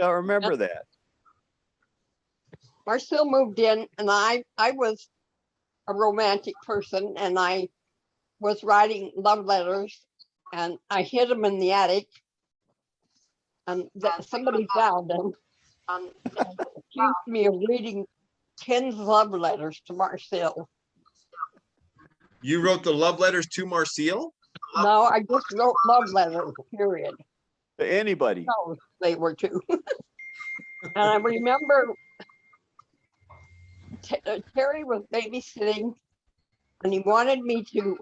I remember that. Marcel moved in, and I was a romantic person, and I was writing love letters, and I hid them in the attic, and somebody found them and accused me of reading 10 love letters to Marcel. You wrote the love letters to Marcel? No, I just wrote love letters, period. To anybody. No, they were too. And I remember Terry was babysitting, and he wanted me to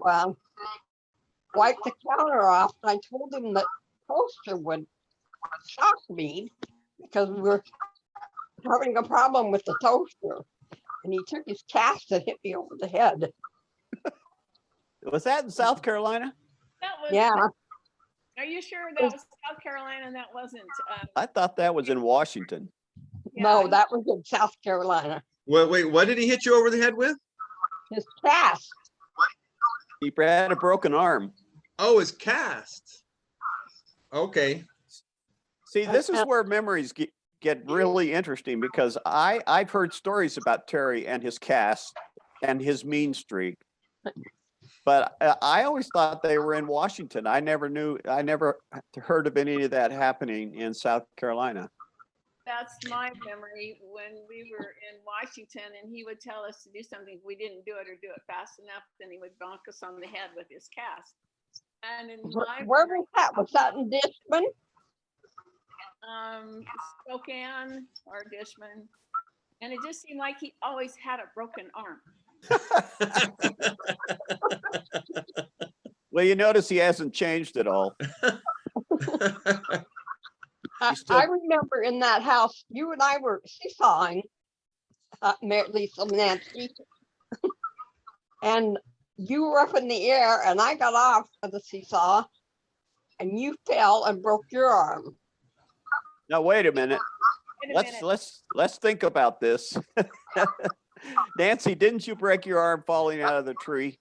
wipe the counter off. And I told him that toaster would shock me because we were having a problem with the toaster. And he took his cast and hit me over the head. Was that in South Carolina? That was, Yeah. Are you sure that was South Carolina and that wasn't? I thought that was in Washington. No, that was in South Carolina. Wait, what did he hit you over the head with? His cast. He had a broken arm. Oh, his cast. Okay. See, this is where memories get really interesting because I've heard stories about Terry and his cast and his mean streak. But I always thought they were in Washington. I never heard of any of that happening in South Carolina. That's my memory when we were in Washington and he would tell us to do something. If we didn't do it or do it fast enough, then he would bonk us on the head with his cast. And in my Where was that? Was that in Dishman? Spokane or Dishman. And it just seemed like he always had a broken arm. Well, you notice he hasn't changed at all. I remember in that house, you and I were seesawing, Lisa, Nancy, and you were up in the air, and I got off of the seesaw, and you fell and broke your arm. Now wait a minute. Wait a minute. Let's think about this. Nancy, didn't you break your arm falling out of the tree?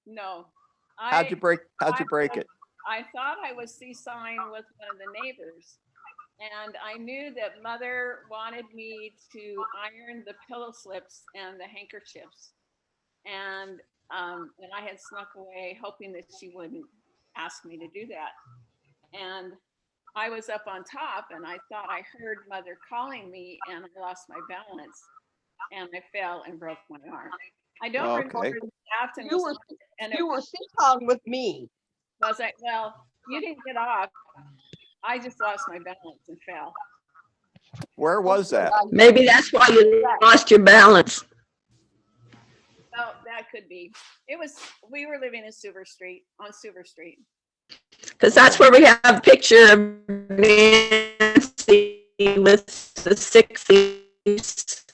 No. How'd you break it? I thought I was seesawing with one of the neighbors, and I knew that Mother wanted me to iron the pillow slips and the handkerchiefs, and I had snuck away hoping that she wouldn't ask me to do that. And I was up on top, and I thought I heard Mother calling me, and I lost my balance, and I fell and broke my arm. I don't remember that Afton You were seesawing with me. Was I? Well, you didn't get off. I just lost my balance and fell. Where was that? Maybe that's why you lost your balance. Oh, that could be. We were living in Suver Street, on Suver Street. Because that's where we have a picture of Nancy with the 60s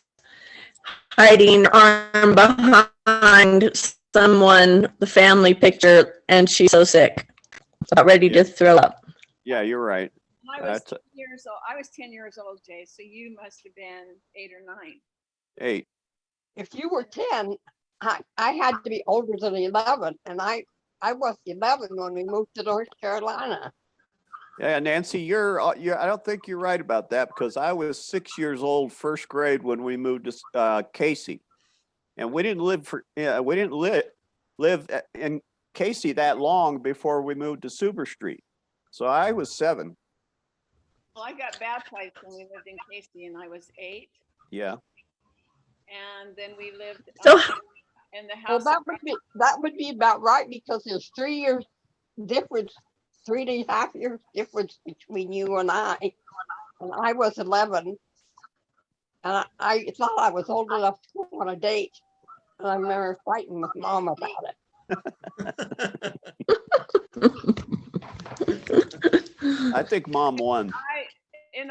hiding arm behind someone, the family picture, and she's so sick, about ready to throw up. Yeah, you're right. I was 10 years old. I was 10 years old, Jay. So you must have been 8 or 9. 8. If you were 10, I had to be older than 11, and I was 11 when we moved to North Carolina. Yeah, Nancy, I don't think you're right about that because I was 6 years old, first grade when we moved to Casey, and we didn't live in Casey that long before we moved to Suber Street. So I was 7. Well, I got baptized when we lived in Casey, and I was 8. Yeah. And then we lived So- in the Well, house. that would be about right because there's 3 years difference, 3.5 years difference between you and I. And I was 11, and I thought I was old enough to go on a date. And I remember fighting with Mom about it. I think Mom won. In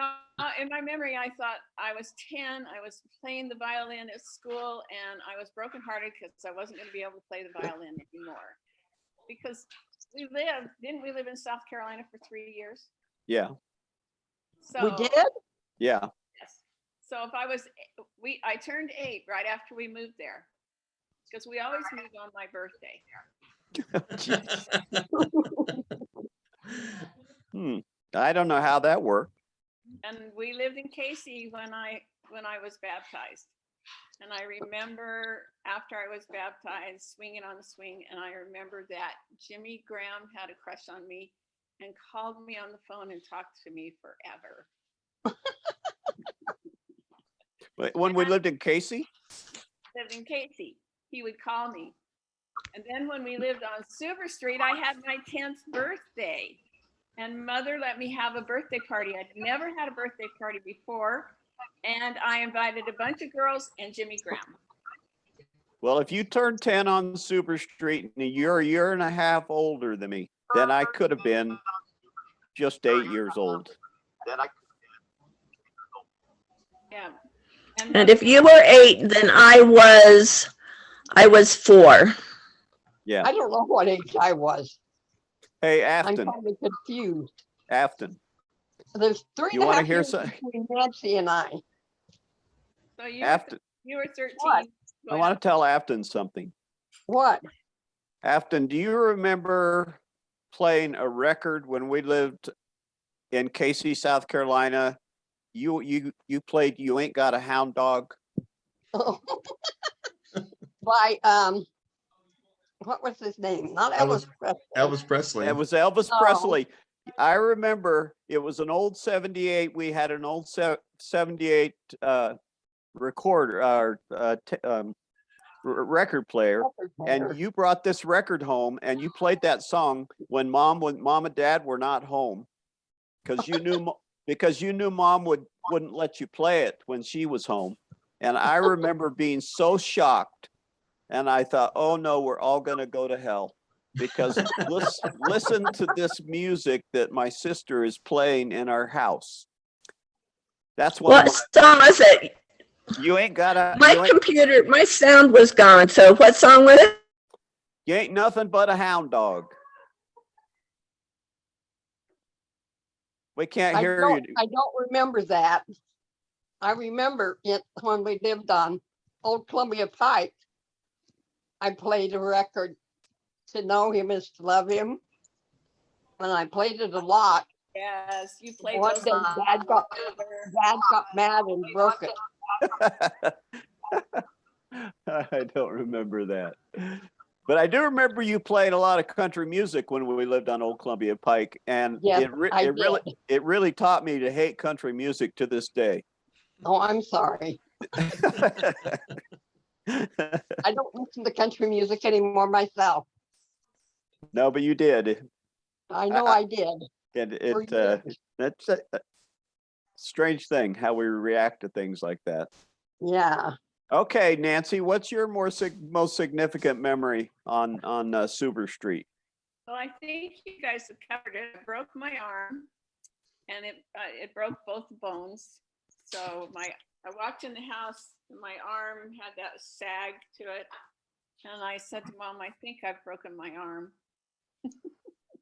my memory, I thought I was 10. I was playing the violin at school, and I was brokenhearted because I wasn't going to be able to play the violin anymore. Because didn't we live in South Carolina for 3 years? Yeah. So We did? Yeah. Yes. So if I turned 8 right after we moved there, because we always moved on my birthday. I don't know how that worked. And we lived in Casey when I was baptized. And I remember after I was baptized, swinging on the swing, and I remember that Jimmy Graham had a crush on me and called me on the phone and talked to me forever. But when we lived in Casey? Lived in Casey, he would call me. And then when we lived on Silver Street, I had my 10th birthday. And Mother let me have a birthday party. I'd never had a birthday party before. And I invited a bunch of girls and Jimmy Graham. Well, if you turned 10 on Super Street and you're a year and a half older than me, then I could have been just 8 years old. Yeah. And if you were 8, then I was 4. Yeah. I don't know what age I was. Hey, I'm Afton. kind of confused. Afton. There's three You and a wanna half hear years some- between Nancy and I. So Afton. you were 13. What? I want to tell Afton something. What? Afton, do you remember playing a record when we lived in Casey, South Carolina? You played You Ain't Got a Hound Dog? By what was his name? Not Elvis Presley. Elvis Presley. It was Elvis Oh. Presley. I remember it was an old 78. We had an old 78 recorder record player. And you brought this record home and you played that song when mom and dad were not home because you knew mom wouldn't let you play it when she was home. And I remember being so shocked, and I thought, oh no, we're all gonna go to hell because listen to this music that my sister is playing in our house. That's What song was it? You ain't got a My sound was gone. So what song was it? You ain't nothing but a hound dog. We can't hear you. I don't remember that. I remember it when we lived on Old Columbia Pike. I played a record, To Know Him Is to Love Him. And I played it a lot. Yes, you played One those day songs Dad got forever. mad and broke it. I don't remember that. But I do remember you playing a lot of country music when we lived on Old Columbia Pike. And Yes, I it really taught me to hate country music to this day. Oh, I'm sorry. I don't listen to country music anymore myself. No, but you did. I know I did. And For years. that's a strange thing how we react to things like that. Yeah. Okay, Nancy, what's your most significant memory on Super Street? Well, I think you guys have covered it. I broke my arm, and it broke both bones. So I walked in the house, and my arm had that sag to it, and I said to Mom, "I think I've broken my arm."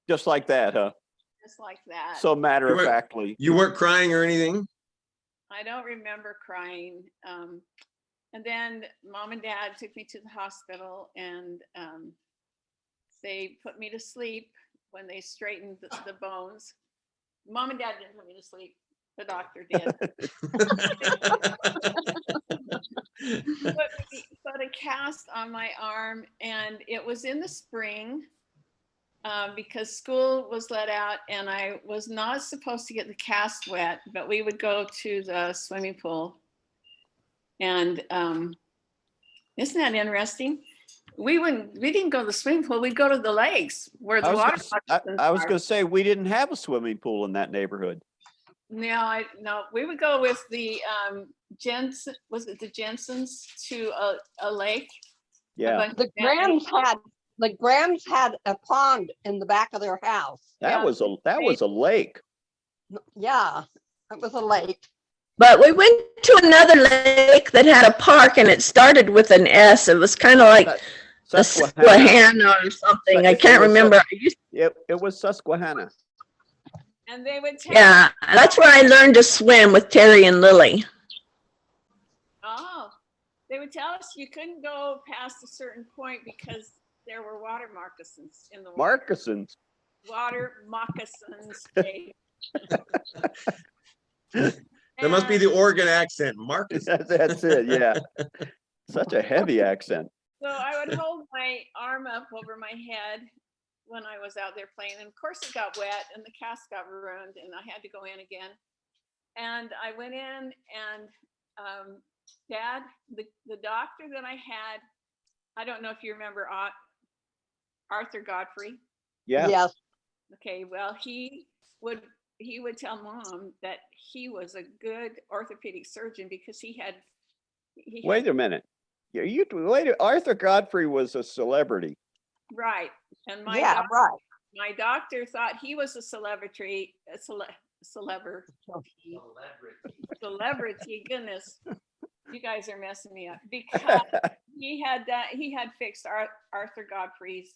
Just like that, huh? Just like that. So matter of factly. You weren't crying or anything? I don't remember crying. And then Mom and Dad took me to the hospital, and they put me to sleep when they straightened the bones. Mom and Dad didn't put me to sleep. The doctor did. Put a cast on my arm, and it was in the spring because school was let out, and I was not supposed to get the cast wet, but we would go to the swimming pool. And isn't that interesting? We didn't go to the swimming pool. We'd go to the lakes where the water. I was going to say we didn't have a swimming pool in that neighborhood. No, we would go with the was it the Jensens to a lake? Yeah, The Grahams had a pond in the back of their house. that was a lake. Yeah, it was a lake. But we went to another lake that had a park, and it started with an S. It was kind of like Susquehanna or something. I can't remember. It was Susquehanna. And they would tell Yeah, that's where I learned to swim with Terry and Lily. they would tell us you couldn't go past a certain point because there were water moccasins in the water. Moccasins. Water moccasins. Dave. That must be And the Oregon accent, Marcus. That's it, yeah. Such a heavy accent. so I would hold my arm up over my head when I was out there playing. And of course it got wet and the cast got ruined and I had to go in again. And I went in and Dad, the doctor that I had, I don't know if you remember Arthur Godfrey. Yeah. Yes. Okay, well, he would tell Mom that he was a good orthopedic surgeon because he had Wait a minute. Arthur Godfrey was a celebrity. right. And Yeah, right. my doctor thought he was a celebrity, celebrity, goodness. You guys are messing me up because he had fixed Arthur Godfrey's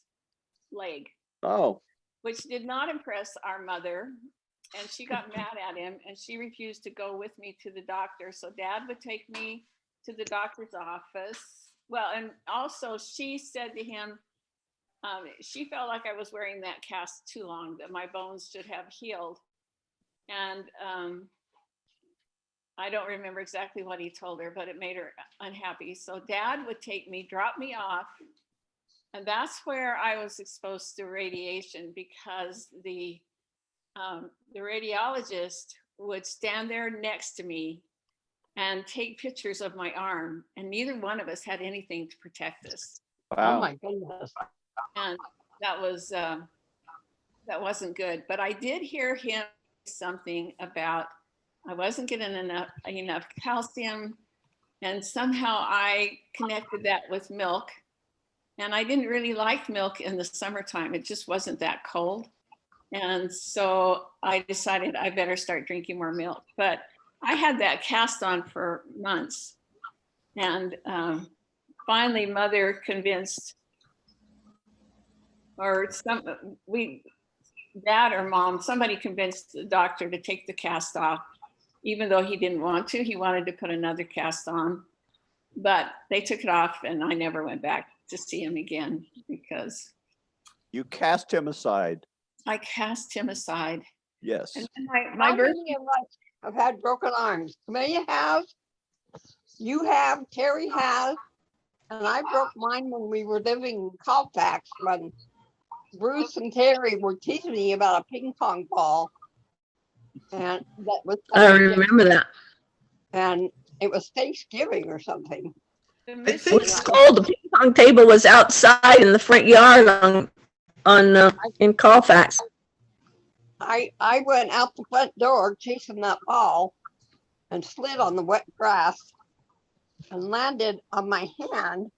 leg, Oh, which did not impress our mother. And she got mad at him and she refused to go with me to the doctor. So Dad would take me to the doctor's office. Well, and also she said to him, she felt like I was wearing that cast too long, that my bones should have healed. And I don't remember exactly what he told her, but it made her unhappy. So Dad would take me, drop me off. And that's where I was exposed to radiation because the radiologist would stand there next to me and take pictures of my arm. And neither one of us had anything to protect us. Oh wow. my goodness. And that wasn't good. But I did hear him say something about I wasn't getting enough calcium, and somehow I connected that with milk. And I didn't really like milk in the summertime. It just wasn't that cold. And so I decided I better start drinking more milk. But I had that cast on for months. And finally, Mother convinced, or Dad or Mom, somebody convinced the doctor to take the cast off, even though he didn't want to. He wanted to put another cast on. But they took it off and I never went back to see him again because You cast him aside. I cast him aside. Yes. And then How my birth, many of us have had broken arms? Amelia has. You have. Terry has. And I broke mine when we were living in Colfax when Bruce and Terry were teaching me about a ping pong ball. And that was, I remember that. and it was Thanksgiving or something. the I It think- was cold. The ping pong table was outside in the front yard in Colfax. I went out the front door chasing that ball and slid on the wet grass and landed on my hand.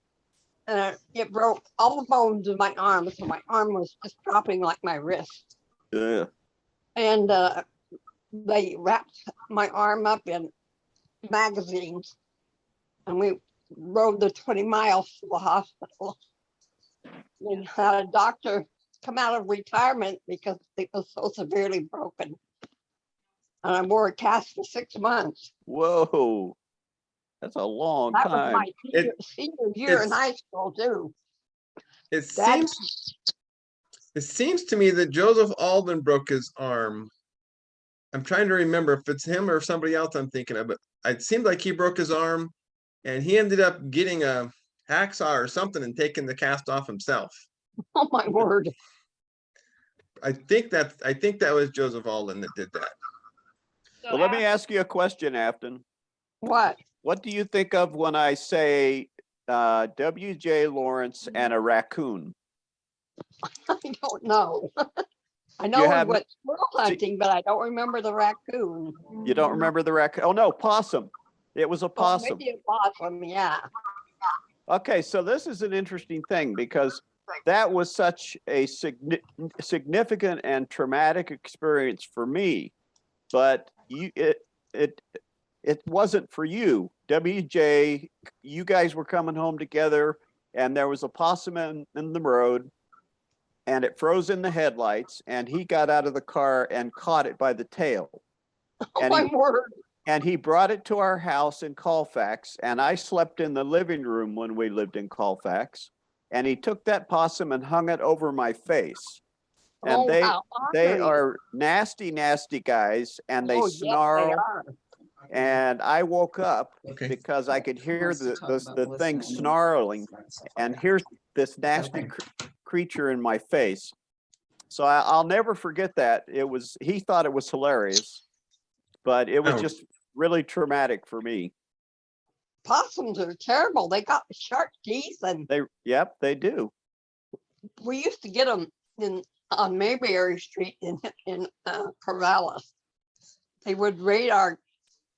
And it broke all the bones in my arm. So my arm was just dropping like my wrist. Yeah. And they wrapped my arm up in magazines. And we rode the 20 miles to the hospital. We had a doctor come out of retirement because it was so severely broken. And I wore a cast for 6 months. Whoa. That's a long That was time. my senior year in it's- high school too. It That- seems to me that Joseph Alden broke his arm. I'm trying to remember if it's him or somebody else I'm thinking of, but it seemed like he broke his arm and he ended up getting a hacksaw or something and taking the cast off himself. Oh my word. I think that was Joseph Alden that did that. so Well, let me ask you a question, Afton. What? What do you think of when I say W.J. Lawrence and a raccoon? I don't know. I know we have- went squirrel hunting, but I don't remember the raccoon. You don't remember the raccoon? Oh, no, possum. It was a Oh, possum. maybe a possum, yeah. Okay, so this is an interesting thing because that was such a significant and traumatic experience for me, but it wasn't for you. WJ, you guys were coming home together and there was a possum in the road and it froze in the headlights and he got out of the car and caught it by the tail. Oh And my he- word. And he brought it to our house in Colfax, and I slept in the living room when we lived in Colfax. And he took that possum and hung it over my face. And Oh, how they ornery. are nasty, nasty guys, and they Oh, yes, they snarl. are. And I woke up Okay. because I could hear the thing snarling, and here's this nasty creature in my face. So I'll never forget that. He thought it was hilarious, but it was Oh. just really traumatic for me. Possums are terrible. They got sharp teeth, and Yep, they do. we used to get them on Mayberry Street in Corvallis. They would raid our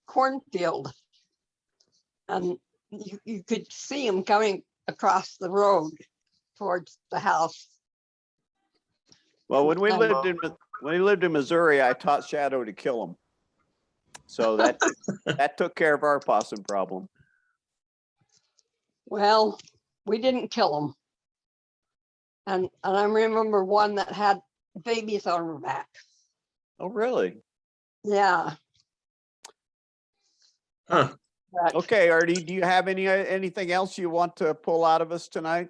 cornfield, and you could see them coming across the road towards the house. Well, when we lived in Missouri, I taught Shadow to kill them. So that took care of our possum problem. Well, we didn't kill them. And I remember one that had babies on her back. Oh, really? Yeah. Huh. But Okay, Ardie, do you have anything else you want to pull out of us tonight?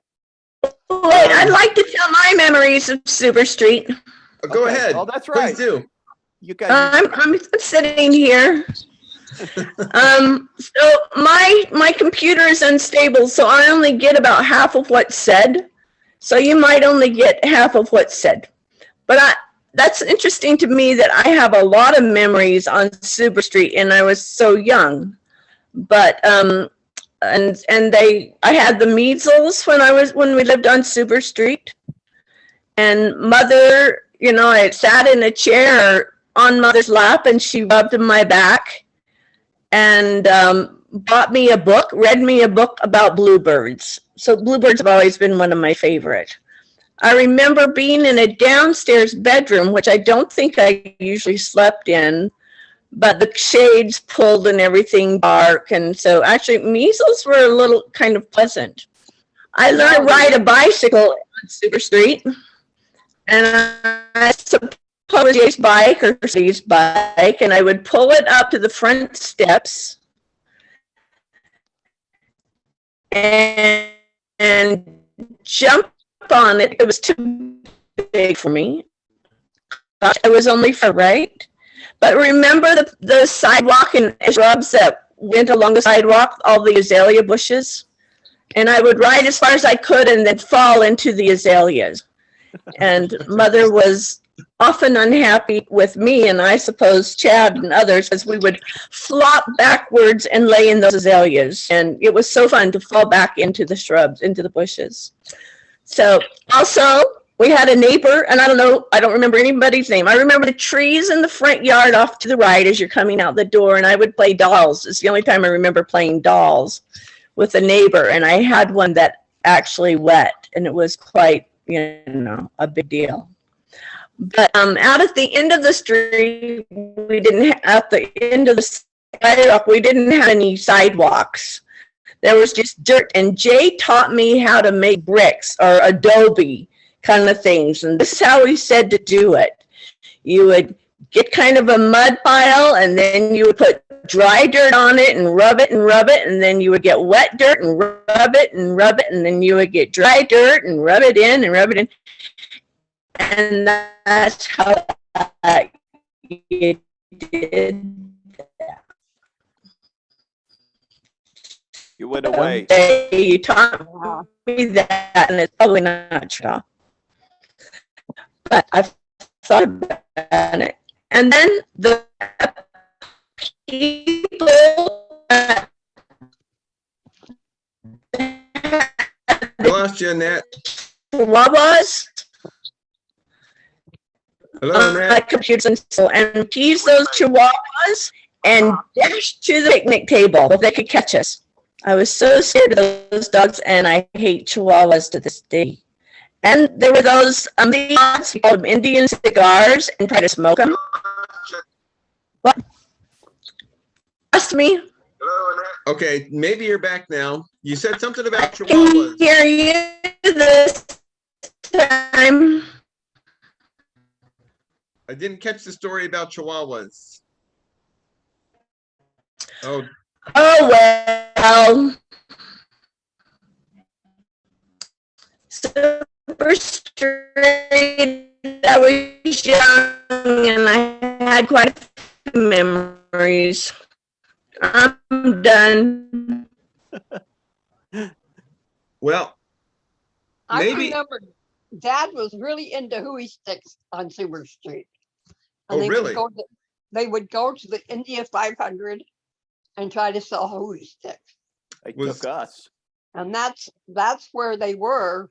Wait, I'd like to tell my memories of Super Street. Go Okay. ahead. Oh, that's right. Please do. You guys. I'm sitting here. So my computer is unstable, so I only get about half of what's said. So you might only get half of what's said. But that's interesting to me that I have a lot of memories on Super Street, and I was so young. But I had the measles when we lived on Super Street. And Mother, I sat in a chair on Mother's lap, and she rubbed my back and read me a book about bluebirds. So bluebirds have always been one of my favorite. I remember being in a downstairs bedroom, which I don't think I usually slept in, but the shades pulled and everything dark. And so actually measles were a little kind of pleasant. I learned to ride a bicycle on Super Street, and I suppose Jaye's bike or Steve's bike, and I would pull it up to the front steps and jump on it. It was too big for me. I was only for right. But remember the sidewalk and shrubs that went along the sidewalk, all the azalea bushes? And I would ride as far as I could and then fall into the azaleas. And Mother was often unhappy with me, and I suppose Chad and others, as we would flop backwards and lay in those azaleas. And it was so fun to fall back into the shrubs, into the bushes. So also, we had a neighbor, and I don't remember anybody's name. I remember the trees in the front yard off to the right as you're coming out the door, and I would play dolls. It's the only time I remember playing dolls with a neighbor, and I had one that actually wet, and it was quite, a big deal. But out at the end of the street, at the end of the sidewalk, we didn't have any sidewalks. There was just dirt, and Jay taught me how to make bricks or adobe kind of things, and this is how he said to do it. You would get kind of a mud pile, and then you would put dry dirt on it and rub it, and then you would get wet dirt and rub it, and then you would get dry dirt and rub it in, and that's how you did that. You went away. You taught me that, and it's probably not true. But I've thought about it. And then the people I lost you, Annette. Chihuahuas Hello, on my Annette. computer and tease those chihuahuas and dash to the picnic table if they could catch us. I was so scared of those dogs, and I hate chihuahuas to this day. And there were those we called them Indian cigars, and try to smoke them. What? Ask me. Okay, maybe you're back now. You said something about Can chihuahuas. hear you this time. I didn't catch the story about chihuahuas. Oh, Oh, well. Super Street I was young and I had quite a few memories. I'm done. Well, I maybe, remember Dad was really into Hooey Sticks on Silver Street. Oh, really? They would go to the India 500 and try to sell Hooey Sticks. They Was- took us. And that's where they were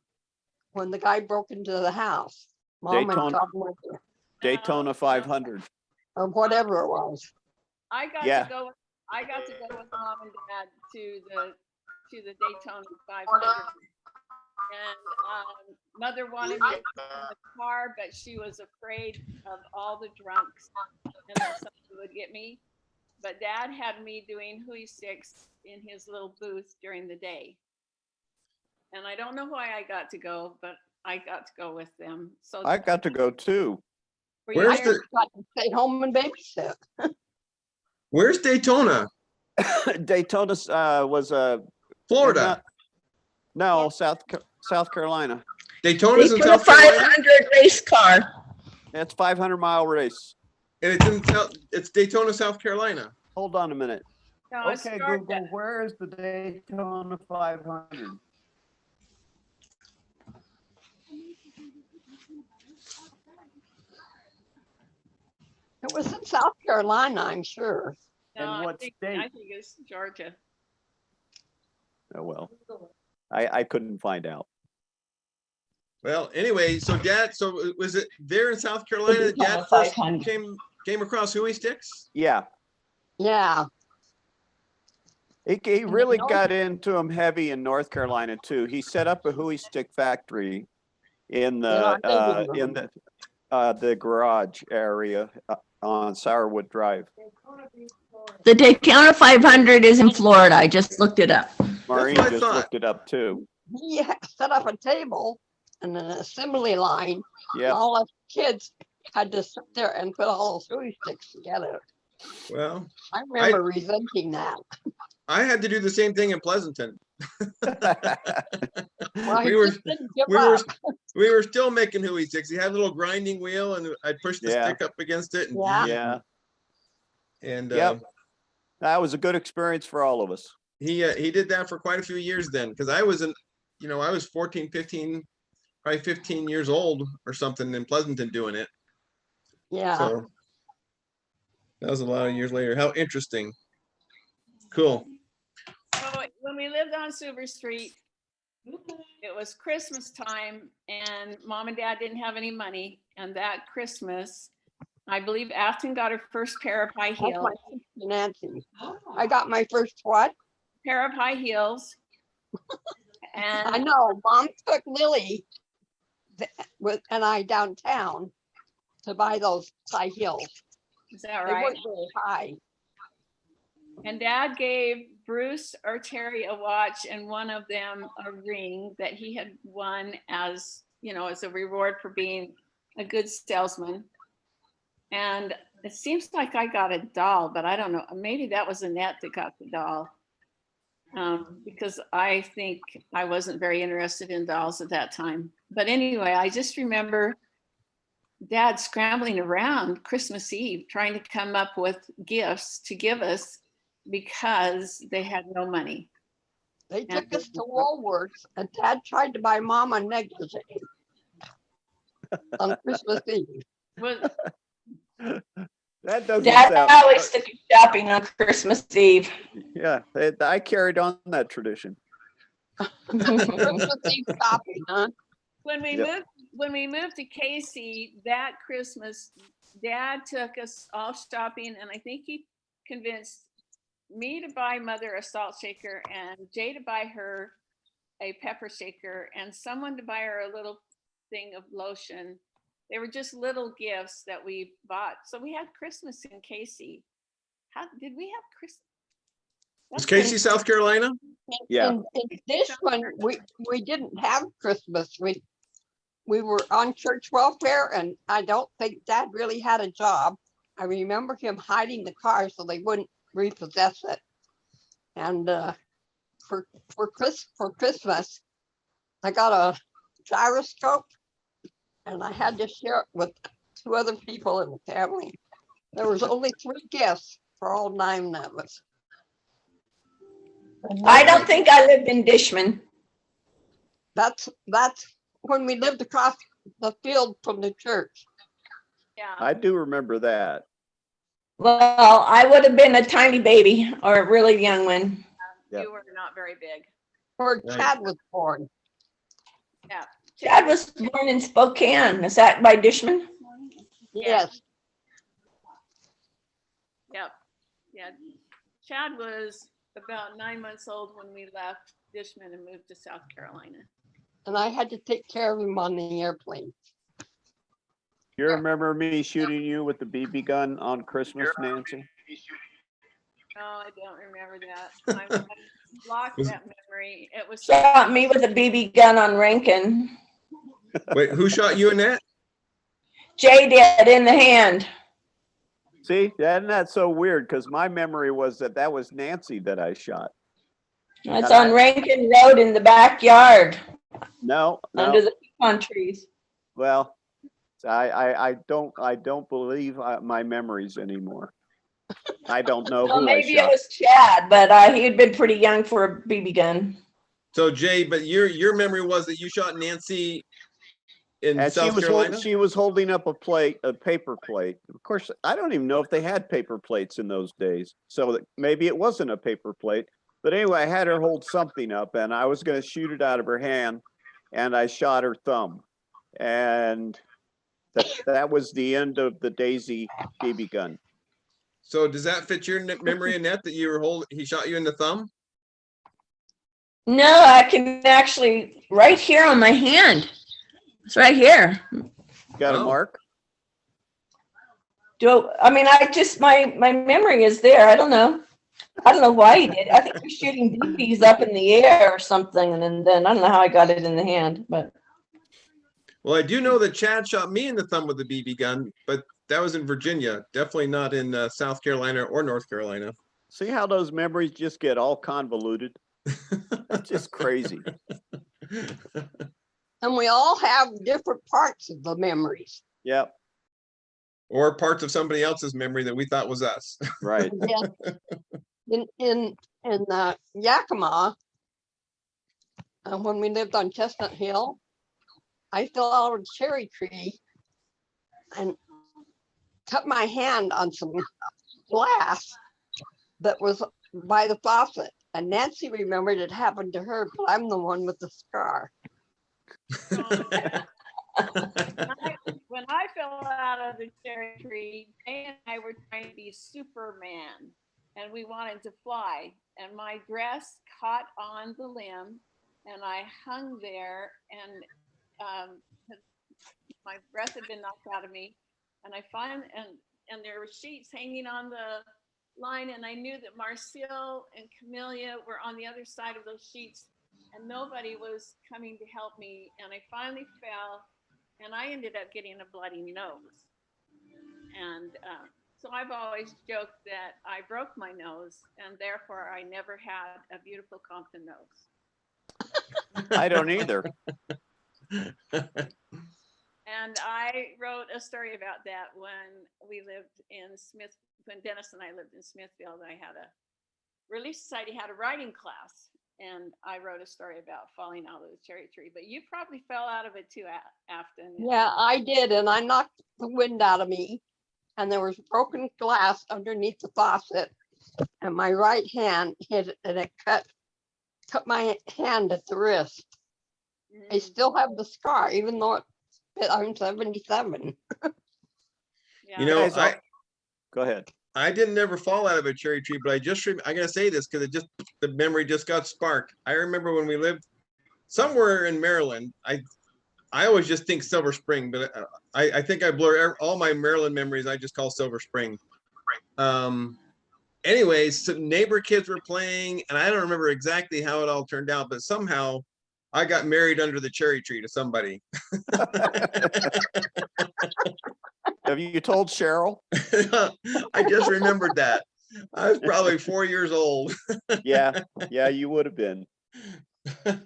when the guy broke into the house. Mom and Daytona. Tom went there, Daytona 500. or whatever it was. I got Yeah. to go. I got to go with Mom and Dad to the Daytona 500, and Mother wanted me to sit in the car, but she was afraid of all the drunks and that somebody would get me. But Dad had me doing Hooey Sticks in his little booth during the day, and I don't know why I got to go, but I got to go with them. So I got to go too. were you Where's there? the- Got to stay home and babysit. where's Daytona? Daytona was Florida. no, South Carolina. Daytona's They in put a South Carolina, 500 race car. It's 500-mile race. and it's Daytona, South Carolina. Hold on a minute. No, it's Okay, Georgia. Google, where is the Daytona 500? It was in South Carolina, I'm sure. No, And I what think state? it's Georgia. Oh, well, I couldn't find out. Well, anyway, so was it there in South Carolina that Dad first came across Hooey Sticks? Yeah, Yeah, he really North- got into them heavy in North Carolina too. He set up a Hooey Stick factory in our the living in the garage area on Sourwood Drive. The Daytona 500 is in Florida. I just looked it up. Maureen what I just thought. looked it up too. he set up a table and an assembly line. Yeah, All us kids had to sit there and put all those Hooey Sticks together. Well, I remember resenting that. I had to do the same thing in Pleasanton. Well, We he were- just didn't give We were up. we were still making Hooey Sticks. He had a little grinding wheel, and I'd push the Yeah. stick up against it. And, Yeah. yeah. and Yep. That was a good experience for all of us. he did that for quite a few years then, because I was I was 14, 15, probably 15 years old or something in Pleasanton doing it. Yeah, So that was a lot of years later. How interesting. Cool. So when we lived on Silver Street, it was Christmas time and Mom and Dad didn't have any money. And that Christmas, I believe Afton got her first pair of high that's heels. my sister Nancy. I got my first what? Pair of high heels. I And know, Mom took Lily and I downtown to buy those high heels. is that They right? weren't very high. And Dad gave Bruce or Terry a watch and one of them a ring that he had won as, as a reward for being a good salesman. And it seems like I got a doll, but I don't know. Maybe that was Annette that got the doll. Because I think I wasn't very interested in dolls at that time. But anyway, I just remember Dad scrambling around Christmas Eve trying to come up with gifts to give us because they had no money. They took us to Woolworths and Dad tried to buy Mom a negligee on Christmas Eve. Was, That doesn't Dad sound. always took you shopping on Christmas Eve. Yeah, I carried on that tradition. Christmas Eve shopping, huh? when we Yep. moved to Casey that Christmas, Dad took us all shopping, and I think he convinced me to buy Mother a salt shaker and Jay to buy her a pepper shaker and someone to buy her a little thing of lotion. They were just little gifts that we bought. So we had Christmas in Casey. How did we have Christmas? Was Casey, South Carolina? Yeah. In this one, we didn't have Christmas. We were on church welfare and I don't think Dad really had a job. I remember him hiding the car so they wouldn't repossess it. And for Christmas, I got a gyroscope and I had to share it with 2 other people in the family. There was only 3 guests for all 9 of us. I don't think I lived in Dishman. That's when we lived across the field from the church. Yeah. I do remember that. Well, I would have been a tiny baby or a really young one. Yep. You were not very big. Where Right. Chad was born. Yeah. Chad was born in Spokane. Is that by Dishman? Yes. Yep. Yeah. Chad was about 9 months old when we left Dishman and moved to South Carolina. And I had to take care of him on the airplane. You remember me shooting you with the BB gun on Christmas, Nancy? No, I don't remember that. I blocked that memory. It was Shot me with a BB gun on Rankin. Wait, who shot you, Annette? Jay did in the hand. See, isn't that so weird? Because my memory was that was Nancy that I shot. It's on Rankin Road in the backyard No, under no. the pecan trees. Well, I don't believe my memories anymore. I don't know Well, who I maybe it shot. was Chad, but he had been pretty young for a BB gun. So Jay, but your memory was that you shot Nancy in And South Carolina? she was holding up a paper plate. Of course, I don't even know if they had paper plates in those days. So that maybe it wasn't a paper plate. But anyway, I had her hold something up and I was going to shoot it out of her hand and I shot her thumb. And that was the end of the Daisy BB gun. So does that fit your memory, Annette, that you were he shot you in the thumb? No, I can actually, right here on my hand. It's right here. Got a Oh. mark? My memory is there. I don't know. I don't know why he did. I think he was shooting BBs up in the air or something. And then I don't know how I got it in the hand, but Well, I do know that Chad shot me in the thumb with a BB gun, but that was in Virginia, definitely not in South Carolina or North Carolina. See how those memories just get all convoluted? That's just crazy. And we all have different parts of the memories. Yep, Or parts of somebody else's memory that we thought was us. right. Yes. In Yakima, when we lived on Chestnut Hill, I fell out of a cherry tree and cut my hand on some glass that was by the faucet. And Nancy remembered it happened to her, but I'm the one with the scar. When I fell out of the cherry tree, Jay and I were trying to be Superman and we wanted to fly. And my dress caught on the limb and I hung there and my breath had been knocked out of me. And I and there were sheets hanging on the line. And I knew that Marcel and Camellia were on the other side of those sheets and nobody was coming to help me. And I finally fell. And I ended up getting a bloody nose. And so I've always joked that I broke my nose and therefore I never had a beautiful Compton nose. I don't either. And I wrote a story about that when we lived in when Dennis and I lived in Smithfield. I had a Relief Society had a writing class. And I wrote a story about falling out of the cherry tree, but you probably fell out of it too, Afton. Yeah, I did. And I knocked the wind out of me. And there was broken glass underneath the faucet. And my right hand hit it and it cut my hand at the wrist. I still have the scar, even though I'm 77. Yeah. You know, Guys, go ahead. I didn't ever fall out of a cherry tree, but I gotta say this because the memory just got sparked. I remember when we lived somewhere in Maryland. I always just think Silver Spring, but I think I blur all my Maryland memories. I just call Silver Spring. Anyways, some neighbor kids were playing, and I don't remember exactly how it all turned out, but somehow I got married under the cherry tree to somebody. Have you told Cheryl? I just remembered that. I was probably 4 years old. Yeah, you would have been. So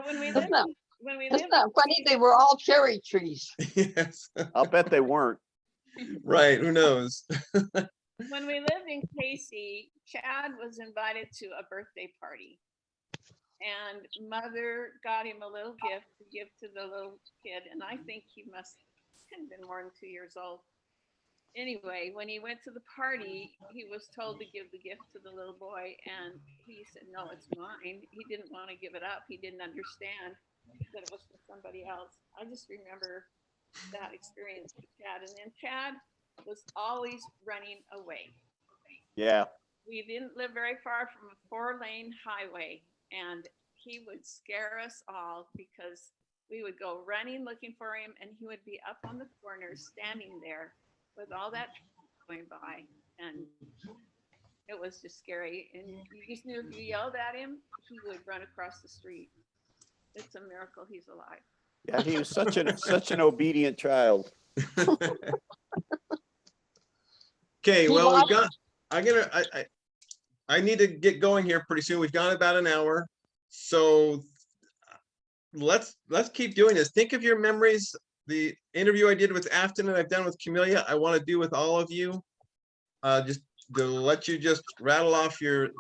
when we lived, when we Isn't lived, that funny? They were all cherry trees. Yes, I'll bet they weren't. right, who knows? when we lived in Casey, Chad was invited to a birthday party. And mother got him a little gift to give to the little kid. And I think he must have been more than 2 years old. Anyway, when he went to the party, he was told to give the gift to the little boy. And he said, no, it's mine. He didn't want to give it up. He didn't understand that it was for somebody else. I just remember that experience with Chad. And then Chad was always running away. Yeah. We didn't live very far from a 4-lane highway, and he would scare us all because we would go running looking for him, and he would be up on the corner standing there with all that going by, and it was just scary. And you just knew if you yelled at him, he would run across the street. It's a miracle he's alive. Yeah, he was such an obedient child. Okay, He well, lost- I need to get going here pretty soon. We've gone about an hour. So let's keep doing this. Think of your memories. The interview I did with Afton and I've done with Camellia, I want to do with all of you. Just to let you just rattle off your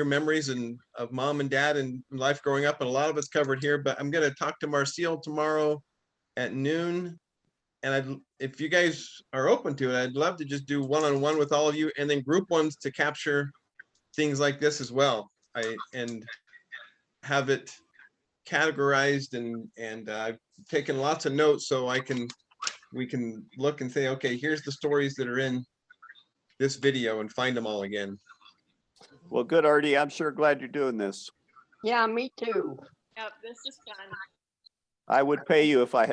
memories and of mom and dad and life growing up. And a lot of it's covered here, but I'm going to talk to Marcel tomorrow at noon. And if you guys are open to it, I'd love to just do one-on-one with all of you and then group ones to capture things like this as well. And have it categorized and I've taken lots of notes so we can look and say, okay, here's the stories that are in this video and find them all again. Well, good, Ardie. I'm sure glad you're doing this. Yeah, me too. Yep, this is fun. I would pay you if I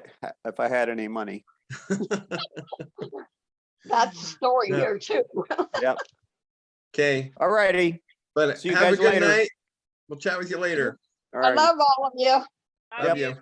had any money. That's the story Yeah. here too. Yep. Okay, All righty. but See you have a guys good later. night. We'll chat with you later. All I right. love all of you. I Love do. you.